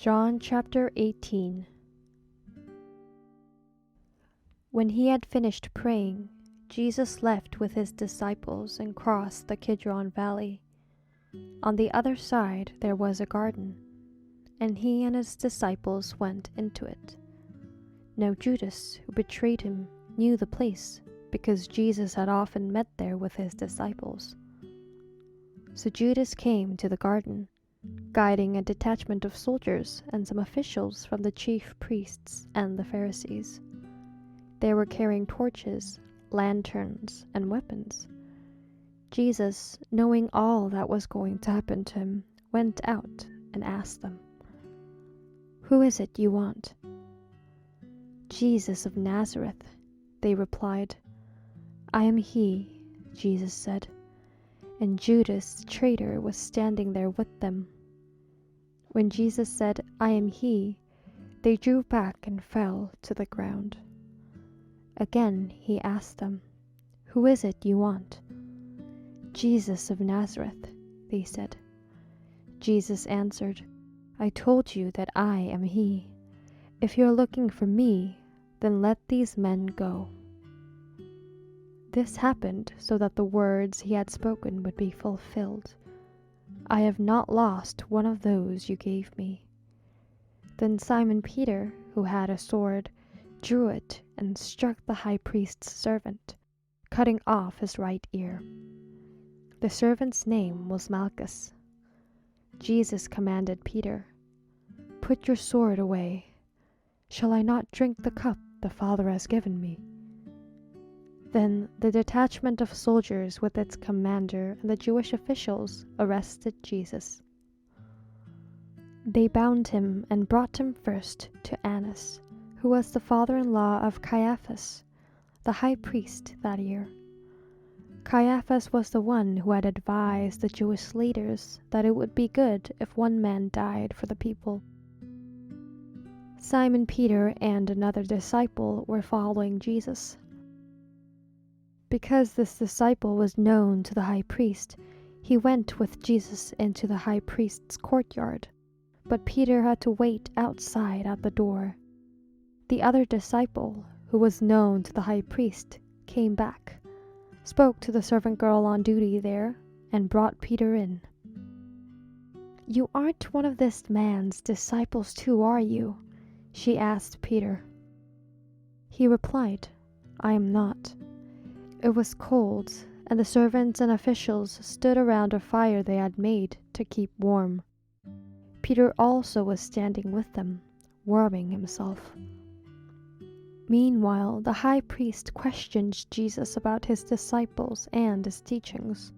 John chapter 18. When he had finished praying, Jesus left with his disciples and crossed the Kidron Valley. On the other side there was a garden, and he and his disciples went into it. Now Judas, who betrayed him, knew the place, because Jesus had often met there with his disciples. So Judas came to the garden, guiding a detachment of soldiers and some officials from the chief priests and the Pharisees. They were carrying torches, lanterns, and weapons. Jesus, knowing all that was going to happen to him, went out and asked them, "Who is it you want?" "Jesus of Nazareth," they replied. "I am he," Jesus said. And Judas, the traitor, was standing there with them. When Jesus said, "I am he," they drew back and fell to the ground. Again he asked them, "Who is it you want?" "Jesus of Nazareth," they said. Jesus answered, "I told you that I am he. If you are looking for me, then let these men go." This happened so that the words he had spoken would be fulfilled. "I have not lost one of those you gave me." Then Simon Peter, who had a sword, drew it and struck the high priest's servant, cutting off his right ear. The servant's name was Malchus. Jesus commanded Peter, "Put your sword away. Shall I not drink the cup the Father has given me?" Then the detachment of soldiers with its commander and the Jewish officials arrested Jesus. They bound him and brought him first to Annas, who was the father-in-law of Caiaphas, the high priest that year. Caiaphas was the one who had advised the Jewish leaders that it would be good if one man died for the people. Simon Peter and another disciple were following Jesus. Because this disciple was known to the high priest, he went with Jesus into the high priest's courtyard, but Peter had to wait outside at the door. The other disciple, who was known to the high priest, came back, spoke to the servant girl on duty there, and brought Peter in. "You aren't one of this man's disciples too, are you?" she asked Peter. He replied, "I am not." It was cold, and the servants and officials stood around a fire they had made to keep warm. Peter also was standing with them, warming himself. Meanwhile, the high priest questioned Jesus about his disciples and his teachings.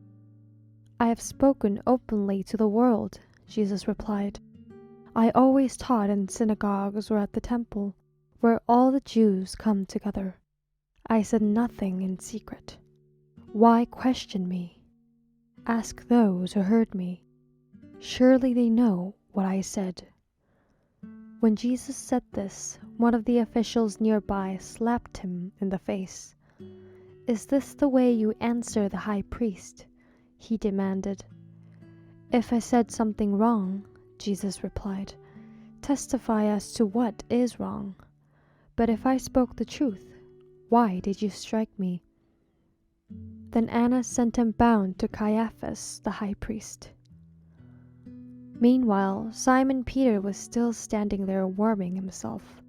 "I have spoken openly to the world," Jesus replied. "I always taught in synagogues or at the temple, where all the Jews come together. I said nothing in secret. Why question me? Ask those who heard me. Surely they know what I said." When Jesus said this, one of the officials nearby slapped him in the face. "Is this the way you answer the high priest?" he demanded. "If I said something wrong," Jesus replied, "testify as to what is wrong. But if I spoke the truth, why did you strike me?" Then Annas sent him bound to Caiaphas, the high priest. Meanwhile, Simon Peter was still standing there warming himself.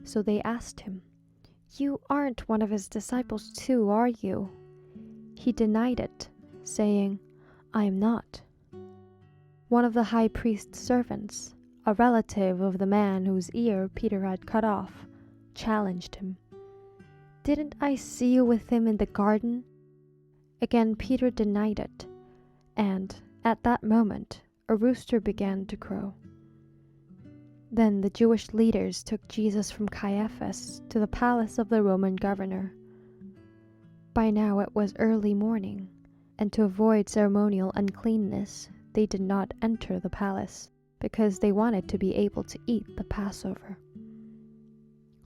So they asked him, "You aren't one of his disciples too, are you?" He denied it, saying, "I am not." One of the high priest's servants, a relative of the man whose ear Peter had cut off, challenged him. "Didn't I see you with him in the garden?" Again Peter denied it, and at that moment a rooster began to crow. Then the Jewish leaders took Jesus from Caiaphas to the palace of the Roman governor. By now it was early morning, and to avoid ceremonial uncleanness, they did not enter the palace, because they wanted to be able to eat the Passover.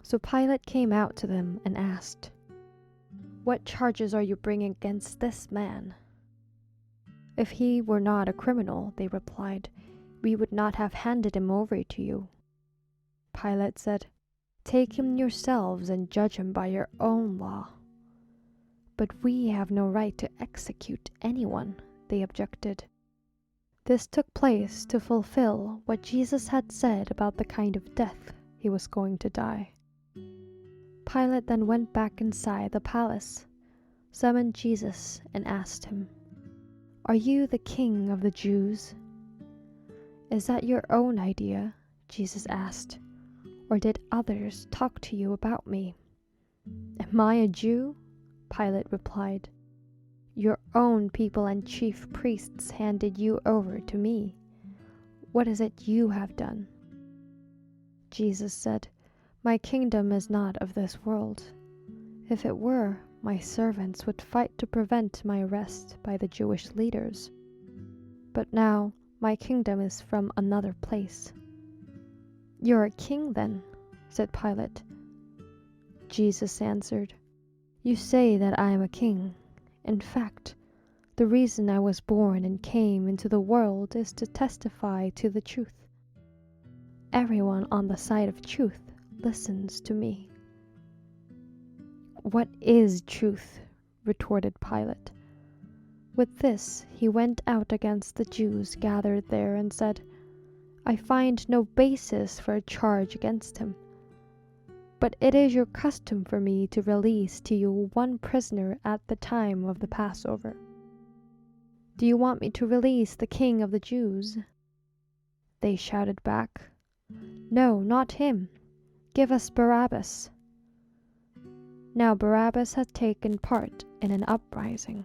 So Pilate came out to them and asked, "What charges are you bringing against this man?" "If he were not a criminal," they replied, we would not have handed him over to you." Pilate said, "Take him yourselves and judge him by your own law." "But we have no right to execute anyone," they objected. This took place to fulfill what Jesus had said about the kind of death he was going to die. Pilate then went back inside the palace, summoned Jesus, and asked him, "Are you the king of the Jews?" "Is that your own idea?" Jesus asked. "Or did others talk to you about me?" "Am I a Jew?" Pilate replied. "Your own people and chief priests handed you over to me. What is it you have done?" Jesus said, "My kingdom is not of this world. If it were, my servants would fight to prevent my arrest by the Jewish leaders. But now my kingdom is from another place." "You're a king then?" said Pilate. Jesus answered, "You say that I am a king. In fact, the reason I was born and came into the world is to testify to the truth. Everyone on the side of truth listens to me." "What is truth?" retorted Pilate. With this, he went out against the Jews gathered there and said, "I find no basis for a charge against him. But it is your custom for me to release to you one prisoner at the time of the Passover. Do you want me to release the King of the Jews?" They shouted back, "No, not him. Give us Barabbas." Now Barabbas had taken part in an uprising.